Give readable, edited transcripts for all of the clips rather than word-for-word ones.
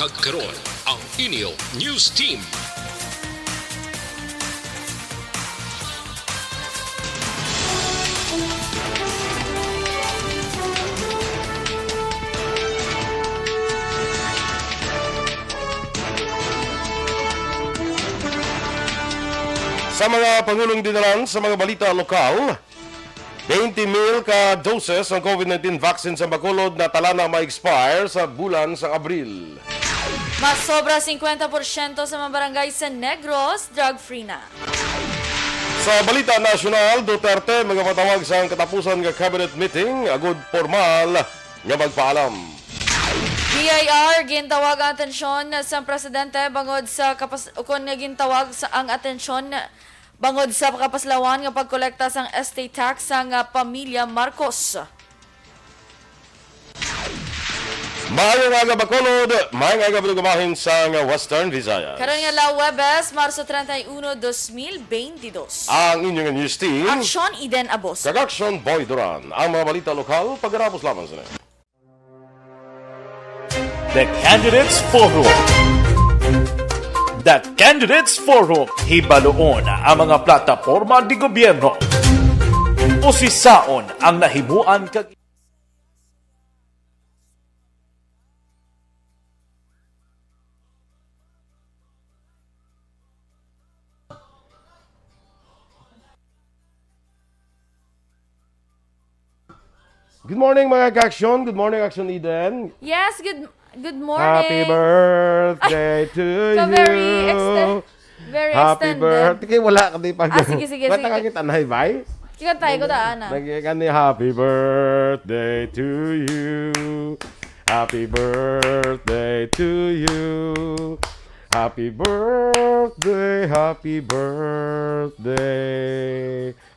Ug karon ang Inyo News Team. Sa mga Pangulong dinalan sa mga balita lokal, 20,000 ka doses ng COVID-19 vaccine sa Bacolod na tala na ma-expire sa bulan sa Abril. Mas sobra 50% sa mga barangay sa Negros, drug-free na. Sa balita nasyonal, Duterte magpatawag sa katapusan ng cabinet meeting, agud formal nga magpaalam. BIR gintawag ang atensyon sa presidente bangod sa gintawag sa ang atensyon bangod sa kapaslawan nga pagkolekta sang estate tax sang pamilya Marcos. Maayong aga Bacolod, maayong aga Balugumahin sa Western Visayas. Karon nga Webes, Marso 31, 2022. Ang inyong news team, Aksyon Eden Aboso. Aksyon Boy Duran. Ang mga balita lokal, pagkarapos lamang sa The Candidates Forum. The Candidates Forum, hibaloon ang mga plataporma di gobyerno. Usisaon ang nahimuan kag Good morning mga ka-aksyon. Good morning, Aksyon Eden. Yes, good morning. Happy birthday to you. Very Happy extended. birthday. Wala ka di pa. Sige. Bata ka kita na, bay? Kika tayo ko daan na. Nagyakan ni Happy birthday to you. Happy birthday to you. Happy birthday, happy birthday.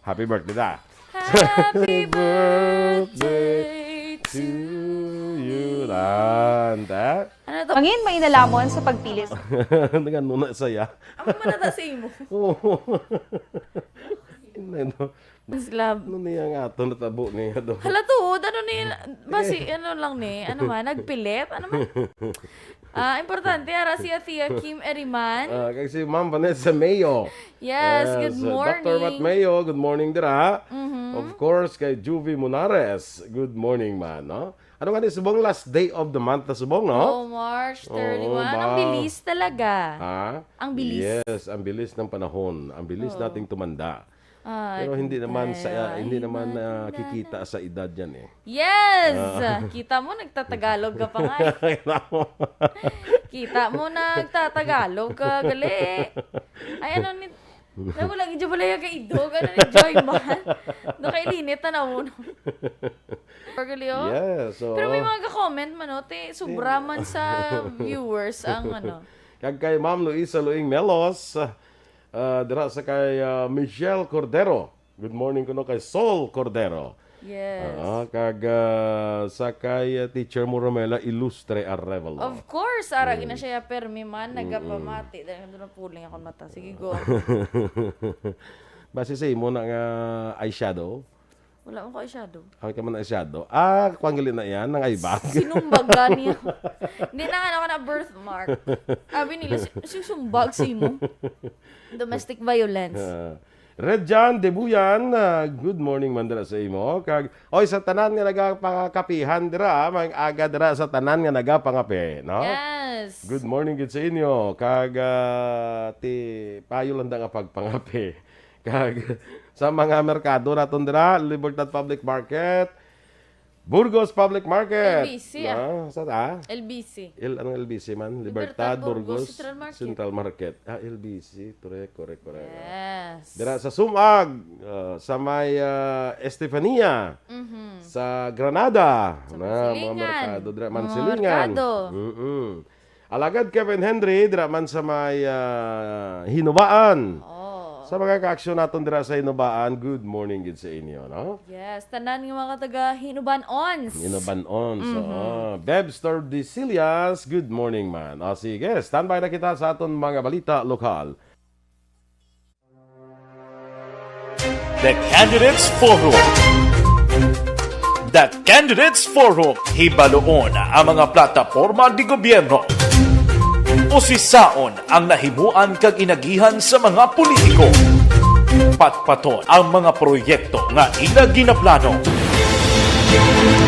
Happy birthday da. Happy birthday to you. Randa. Ano to? Pangin may inalamon sa pagpili. Dengan nuna saya. Ako manata sa imo. Slab. Ano niya nga ito natabo niya doon. Hala tuod, ano ni, basi, ano lang ni, ano man, nagpilit, ano man. Importante, ara si Tia Kim Eriman. Kasi Ma'am Vanessa Mayo. Yes, good morning. Dr. Matt Mayo, good morning dira. Of course, kay Juvie Munares, good morning man, no? Ano nga ni, subong last day of the month na subong, no? Oh, March 31. ba? Ang bilis talaga. Ha? Ang bilis. Yes, ang bilis ng panahon. Ang bilis nating tumanda. Pero hindi naman kikita sa edad yan eh. Yes! Kita mo, nagtatagalog ka pa nga eh. Kita mo, nagtatagalog ka, gali. Ay, ano ni... Naku lang, idyo pala yung kaidog. Ano ni Joy man? Doon kay Linit na nauno. Gali, oh. Yeah, so... Pero may mga ka-comment man, oh. Sobra man sa viewers ang ano. Kag kay Ma'am Luisa Luing Melos, dira sa kay Michelle Cordero. Good morning kuno kay Sol Cordero. Yes. Kag sa kay Teacher Muramela Ilustre Arrevalo. Of course, ara gina siya permi man nagapamati dahil doon na puling ako mata. Sige go. Base sa imo na nga eyeshadow. Wala akong ka-shadow. Ay ka man eyeshadow. Kwanggalin na yan ng eyebag. Sinumbag niya. Hindi na nga ako na birthmark. Sabi nila, susumbag si mo. Domestic violence. Red John Debuyan, good morning man dira sa imo. Kag oy sa tanan nga nagapakapihan dira, may aga dira sa tanan nga nagapangapi, no? Yes. Good morning gid sa inyo. Kag ti payo lang nga pagpangapi. Kag sa mga merkado naton dira, Libertad Public Market, Burgos Public Market. LBC, Sa ta? LBC. Anong LBC man? Libertad, Burgos, Central Market. LBC. Correct. Yes. Dira sa Sumag, sa may Estefania, sa Granada, Sa mga Mansilingan. merkado, dira man Mga Silingan. merkado. Alagad Kevin Henry, dira man sa may Hinubaan. Sa mga ka-aksyon naton dira sa Hinubaan, good morning gid sa inyo, no? Yes, tanan ng mga taga Hinuban-ons. Hinubaan-ons. Bebs Tordesillas, good morning man. Sige, standby na kita sa aton mga balita lokal. The Candidates Forum. The Candidates Forum, hibaloon ang mga plataporma di gobyerno. O si saon ang nahimuan kag inagihan sa mga politiko. Patpaton ang mga proyekto nga ila ginaplano.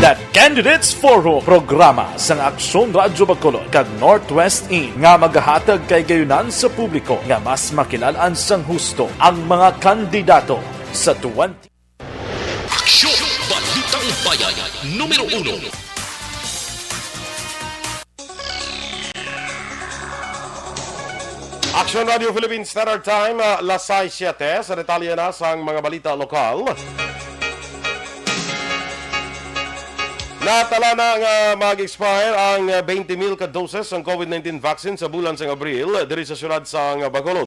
That Candidates Forum programa sang Aksyon Radyo Bacolod kag Northwest In nga magahatag kay gayunan sa publiko nga mas makilalaan sang husto ang mga kandidato sa 20. Aksyon! Balitang Bayan, numero 1. Aksyon Radio Philippines Standard Time, alas 6:07. Sa detalye na sa mga balita lokal. Natala na nga mag-expire ang 20,000 ka doses ng COVID-19 vaccine sa bulan sa Abril diri sa syudad sa Bacolod.